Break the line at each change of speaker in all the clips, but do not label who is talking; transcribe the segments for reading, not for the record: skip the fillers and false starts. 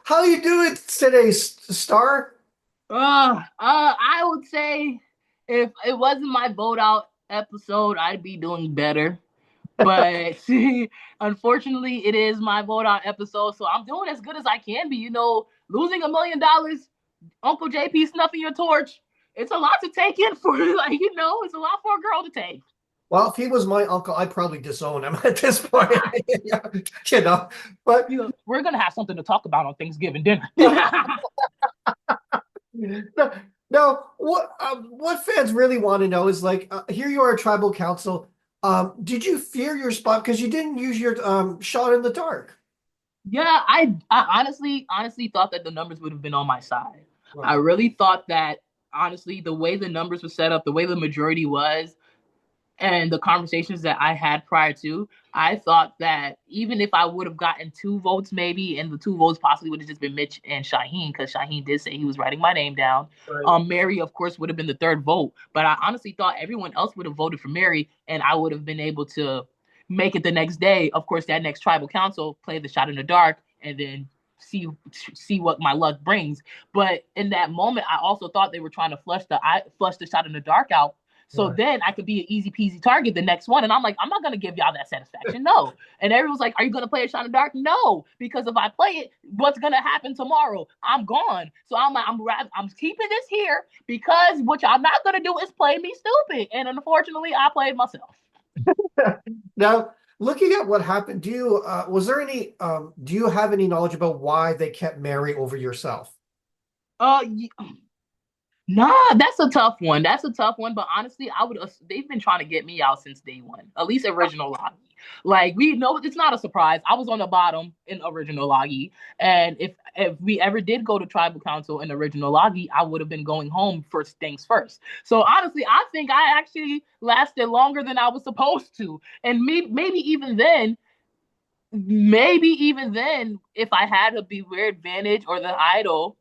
How you doing today, Star?
I would say if it wasn't my vote out episode, I'd be doing better. But see, unfortunately, it is my vote out episode, so I'm doing as good as I can be. Losing $1 million, Uncle JP snuffing your torch. It's a lot to take in for it's a lot for a girl to take.
Well, if he was my uncle, I'd probably disown him at this point. you know, but
We're gonna have something to talk about on Thanksgiving dinner.
no, no. What fans really want to know is like, here you are, tribal council. Did you fear your spot because you didn't use your shot in the dark?
Yeah, I honestly thought that the numbers would have been on my side. I
Right.
really thought that honestly, the way the numbers were set up, the way the majority was, and the conversations that I had prior to, I thought that even if I would have gotten two votes, maybe, and the two votes possibly would have just been Mitch and Shaheen, because Shaheen did say he was writing my name down.
Right.
Mary, of course, would have been the third vote, but I honestly thought everyone else would have voted for Mary, and I would have been able to make it the next day. Of course, that next tribal council play the shot in the dark, and then see what my luck brings. But in that moment, I also thought they were trying to flush the shot in the dark out so
Right.
then I could be an easy peasy target the next one. And I'm like, I'm not gonna give y'all that satisfaction. No. And everyone's like, are you gonna play a shot in the dark? No, because if I play it, what's gonna happen tomorrow? I'm gone. So I'm like, I'm keeping this here because what y'all not gonna do is play me stupid. And unfortunately, I played myself.
Now, looking at what happened, was there any do you have any knowledge about why they kept Mary over yourself?
Uh, Nah, that's a tough one. That's a tough one. But honestly, they've been trying to get me out since day one, at least original lobby. Like we know it's not a surprise. I was on the bottom in original lobby, and if we ever did go to tribal council in original lobby, I would have been going home first things first. So honestly, I think I actually lasted longer than I was supposed to, and maybe even then, if I had a beware advantage or the idol,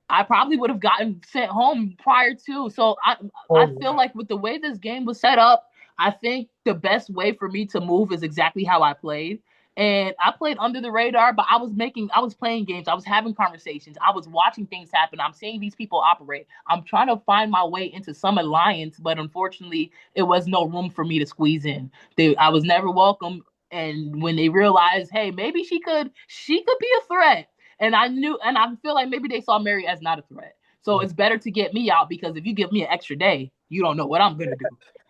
I probably would have gotten sent home prior to. So I
Oh,
feel like with the way this game was set up, I think the best way for me to move is exactly how I played. And I played under the radar, but I was playing games, I was having conversations, I was watching things happen. I'm seeing these people operate. I'm trying to find my way into some alliance, but unfortunately, it was no room for me to squeeze in. I was never welcome. And when they realized, hey, maybe she could be a threat, and I feel like maybe they saw Mary as not a threat. So it's better to get me out because if you give me an extra day, you don't know what I'm gonna do.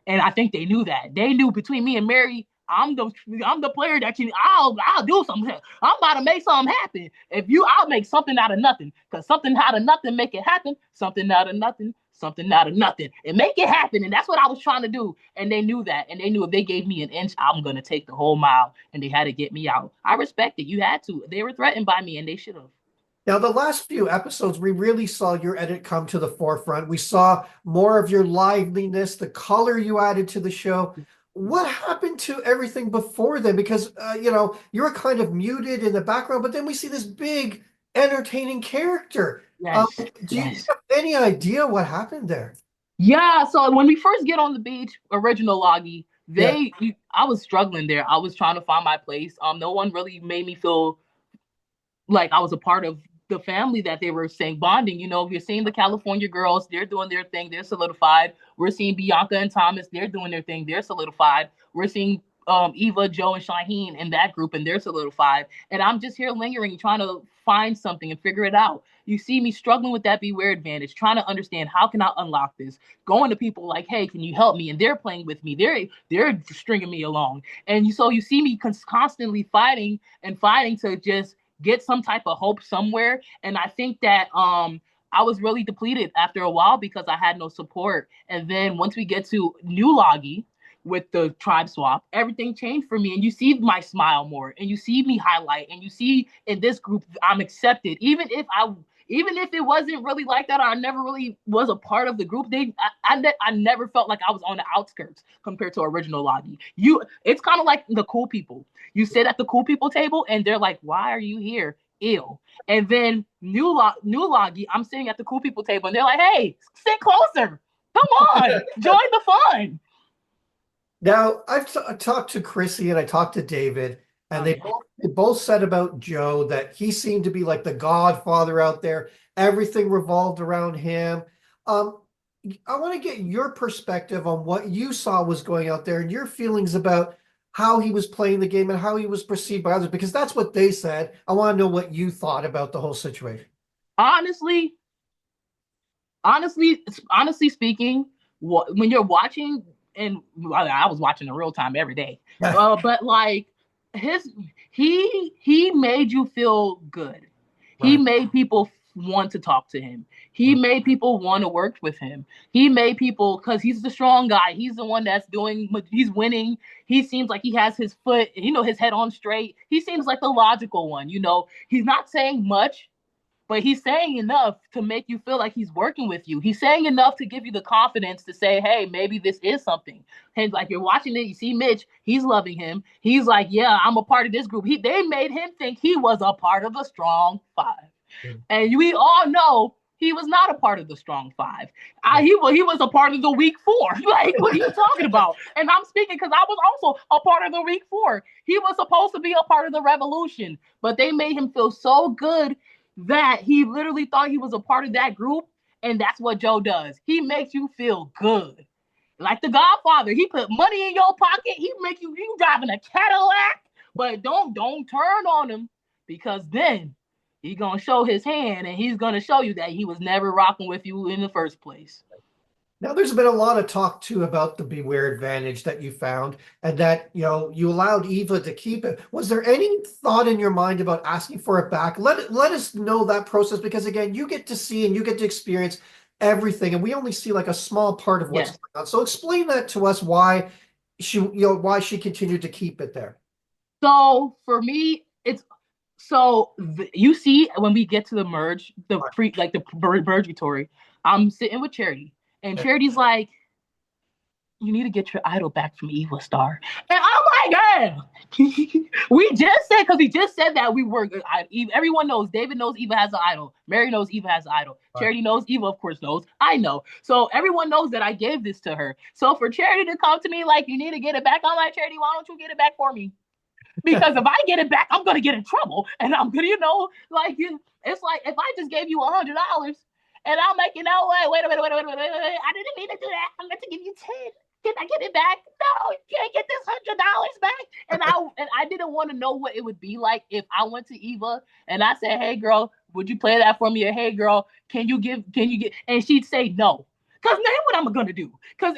And I think they knew that. They knew between me and Mary, I'm the player that I'll do something. I'm about to make something happen. If you I'll make something out of nothing. Cause something out of nothing make it happen. Something out of nothing, something out of nothing. And make it happen. And that's what I was trying to do. And they knew that. And they knew if they gave me an inch, I'm gonna take the whole mile. And they had to get me out. I respect it. You had to. They were threatened by me and they should have.
now, the last few episodes, we really saw your edit come to the forefront. We saw more of your liveliness, the color you added to the show. What happened to everything before then? Because, you were kind of muted in the background, but then we see this big, entertaining character. Um,
Yes.
do you
Yes.
have any idea what happened there?
Yeah, so when we first get on the beach, original Loggy,
Yeah.
I was struggling there. I was trying to find my place. No one really made me feel like I was a part of the family that they were saying bonding. You're seeing the California girls, they're doing their thing, they're solidified. We're seeing Bianca and Thomas, they're doing their thing, they're solidified. We're seeing Eva, Joe, and Shaheen in that group, and they're solidified. And I'm just here lingering, trying to find something and figure it out. You see me struggling with that beware advantage, trying to understand how can I unlock this. Going to people like, hey, can you help me? And they're playing with me. They're stringing me along. And so you see me constantly fighting and fighting to just get some type of hope somewhere. And I think that I was really depleted after a while because I had no support. And then once we get to New Logi with the tribe swap, everything changed for me. And you see my smile more, and you see me highlight, and you see in this group I'm accepted, even if it wasn't really like that, or I never really was a part of the group. I never felt like I was on the outskirts compared to original Logi. It's kind of like the cool people. You sit at the cool people table, and they're like, "Why are you here?" Ew. And then new Logi, I'm sitting at the cool people table, and they're like, "Hey, sit closer. Come on, join the fun."
Now, I've talked to Chrissy and I talked to David, and
Oh
they
yeah.
both They both said about Joe that he seemed to be like the Godfather out there. Everything revolved around him. Um, I want to get your perspective on what you saw was going out there and your feelings about how he was playing the game and how he was perceived by others, because that's what they said. I want to know what you thought about the whole situation.
Honestly, honestly speaking, when you're watching, and I was watching in real time every day,
Yeah,
but like his he made you feel good. He
right.
made people want to talk to him. He made people want to work with him. He made people, because he's the strong guy. He's the one that's doing. He's winning. He seems like he has his foot, his head on straight. He seems like the logical one. He's not saying much, but he's saying enough to make you feel like he's working with you. He's saying enough to give you the confidence to say, hey, maybe this is something. And like you're watching it, you see Mitch, he's loving him. He's like, yeah, I'm a part of this group. They made him think he was a part of the strong five. And we all know he was not a part of the strong five. He was a part of the weak four. Like, what are you talking about? And I'm speaking because I was also a part of the weak four. He was supposed to be a part of the revolution, but they made him feel so good that he literally thought he was a part of that group. And that's what Joe does. He makes you feel good. Like the Godfather, he put money in your pocket. He make you driving a Cadillac, but don't turn on him, because then he's gonna show his hand and he's gonna show you that he was never rocking with you in the first place.
Now, there's been a lot of talk too about the Beware advantage that you found and that, you allowed Eva to keep it. Was there any thought in your mind about asking for it back? Let us know that process, because again, you get to see and you get to experience everything and we only see like a small part of what's
Yes.
going on. So explain that to us, why she continued to keep it there.
So for me, you see when we get to the merge, the purgatory, I'm sitting with Charity, and Charity's like, you need to get your idol back from Eva Star. And I'm like, yeah. We just said, because he just said that we were good. Everyone knows, David knows Eva has an idol. Mary knows Eva has an idol.
Right.
Charity knows, Eva, of course, knows. I know. So everyone knows that I gave this to her. So for Charity to come to me like, you need to get it back, I'm like, Charity, why don't you get it back for me? Because if I get it back, I'm gonna get in trouble, and I'm gonna, like, it's like if I just gave you $100 and I'm like, wait, I didn't mean to do that. I'm meant to give you 10. Can I get it back? No, you can't get this $100 back. And I didn't want to know what it would be like if I went to Eva and I said, hey girl, would you play that for me? Or hey girl, can you get, and she'd say no. Because then what am I gonna do? Because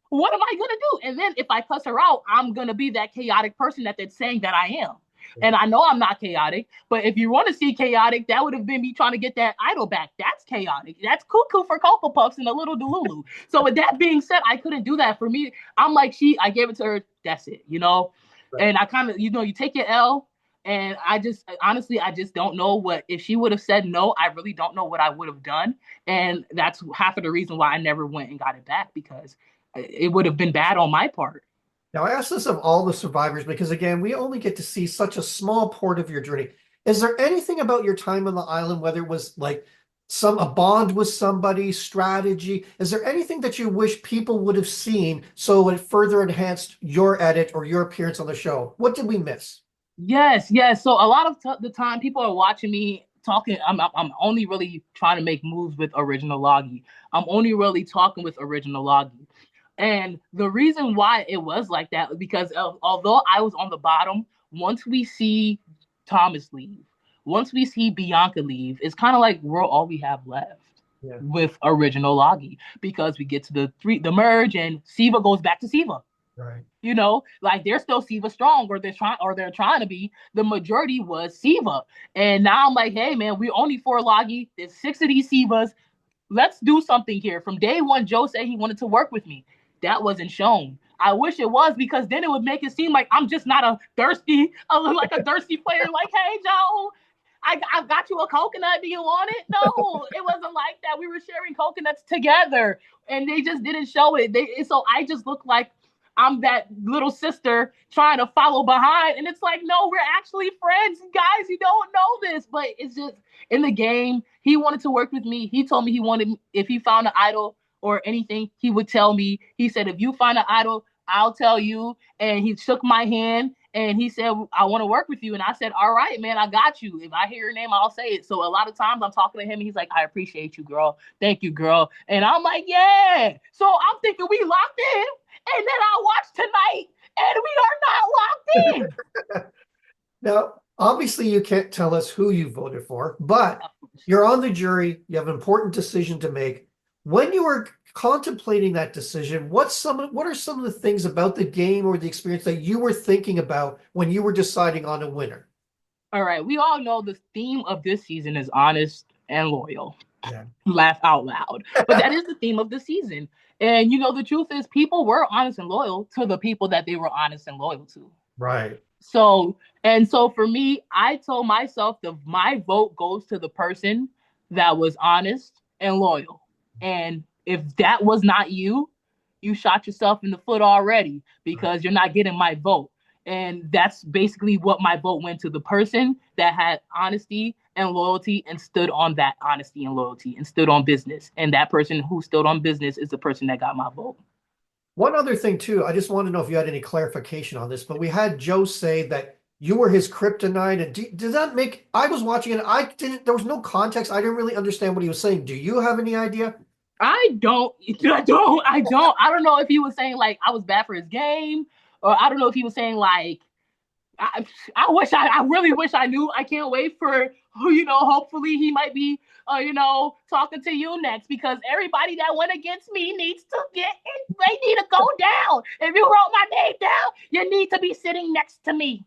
what am I gonna do? And then if I cuss her out, I'm gonna be that chaotic person that they're saying that I am. And I know I'm not chaotic, but if you want to see chaotic, that would have been me trying to get that idol back. That's chaotic. That's cuckoo for Cocoa Puffs and a little Delulu. So with that being said, I couldn't do that. For me, I'm like, I gave it to her. That's it.
Right.
And I kind of, you take your L. And I just don't know what, if she would have said no, I really don't know what I would have done. And that's half of the reason why I never went and got it back, because it would have been bad on my part.
Now, I ask this of all the survivors because, again, we only get to see such a small part of your journey. Is there anything about your time on the island, whether it was like a bond with somebody, strategy? Is there anything that you wish people would have seen so it further enhanced your edit or your appearance on the show? What did we miss?
Yes, yes. So a lot of the time, people are watching me talking. I'm only really trying to make moves with original Loggy. I'm only really talking with original Loggy. And the reason why it was like that was because although I was on the bottom, once we see Thomas leave, once we see Bianca leave, it's kind of like we're all we have left
Yeah,
with original Loggy, because we get to the merge and Siva goes back to Siva.
right.
Like they're still Siva strong, or they're trying to be. The majority was Siva. And now I'm like, hey man, we only 4 Loggy. There's 6 of these Sivas. Let's do something here. From day one, Joe said he wanted to work with me. That wasn't shown. I wish it was, because then it would make it seem like I'm just not a thirsty player. Like, hey Joe, I got you a coconut. Do you want it? No, it wasn't like that. We were sharing coconuts together, and they just didn't show it. So I just look like I'm that little sister trying to follow behind. And it's like, no, we're actually friends, guys. You don't know this, but it's just in the game. He wanted to work with me. He told me if he found an idol or anything, he would tell me. He said, if you find an idol, I'll tell you. And he shook my hand. And he said, I want to work with you. And I said, all right, man, I got you. If I hear your name, I'll say it. So a lot of times I'm talking to him and he's like, I appreciate you, girl. Thank you, girl. And I'm like, yeah. So I'm thinking we locked in. And then I watch tonight and we are not locked in.
Now, obviously, you can't tell us who you voted for, but you're on the jury. You have an important decision to make. When you were contemplating that decision, what are some of the things about the game or the experience that you were thinking about when you were deciding on a winner?
All right. We all know the theme of this season is honest and loyal.
Yeah.
Laugh out loud. But that is the theme of the season. And the truth is people were honest and loyal to the people that they were honest and loyal to.
Right.
So for me, I told myself that my vote goes to the person that was honest and loyal. And if that was not you, you shot yourself in the foot already because you're not getting my vote. And that's basically what my vote went to, the person that had honesty and loyalty and stood on that honesty and loyalty and stood on business. And that person who stood on business is the person that got my vote.
One other thing too, I just want to know if you had any clarification on this, but we had Joe say that you were his kryptonite, and did that make? I was watching it, I didn't. There was no context. I didn't really understand what he was saying. Do you have any idea?
I don't. I don't know if he was saying like I was bad for his game, or I don't know if he was saying like I, I really wish I knew. I can't wait for hopefully he might be talking to you next because everybody that went against me needs to get in. They need to go down. If you wrote my name down, you need to be sitting next to me.